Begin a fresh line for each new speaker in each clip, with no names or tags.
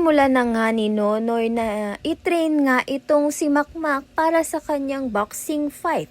Sinimulan na nga ni Nonoy na i-train nga itong si Makmak para sa kanyang boxing fight.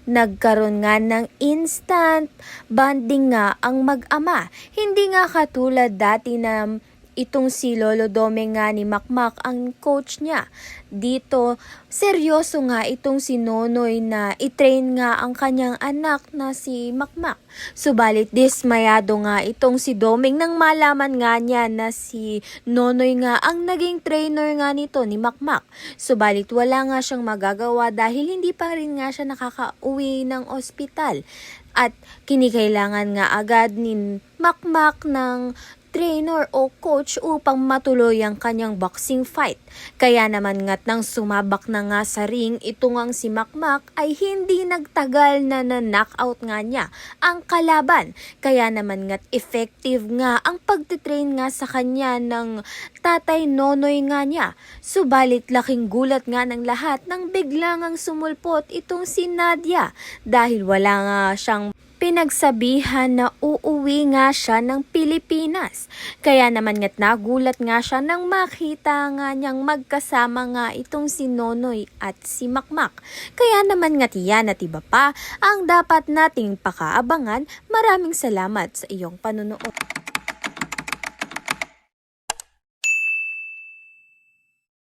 Nagkaroon nga ng instant bonding nga ang mag-ama. Hindi nga katulad dati na itong si Lolo Dome nga ni Makmak ang coach niya. Dito, seryoso nga itong si Nonoy na i-train nga ang kanyang anak na si Makmak. Subalit dismayado nga itong si Doming nang malaman nga niya na si Nonoy nga ang naging trainer nga nito ni Makmak. Subalit wala nga siyang magagawa dahil hindi pa rin nga siya nakakauwi ng ospital. At kinikailangan nga agad ni Makmak ng trainer o coach upang matuloy ang kanyang boxing fight. Kaya naman nga't nang sumabak na nga sa ring, ito ngang si Makmak ay hindi nagtagal na na-knockout nga niya ang kalaban. Kaya naman nga't effective nga ang pagtitrain nga sa kanya ng tatay Nonoy nga niya. Subalit laking gulat nga ng lahat nang biglang ang sumulpot itong si Nadia dahil wala nga siyang pinagsabihan na uuwi nga siya ng Pilipinas. Kaya naman nga't nagulat nga siya nang makita nga niyang magkasama nga itong si Nonoy at si Makmak. Kaya naman nga't yan at iba pa ang dapat nating pakaabangan. Maraming salamat sa iyong panunood.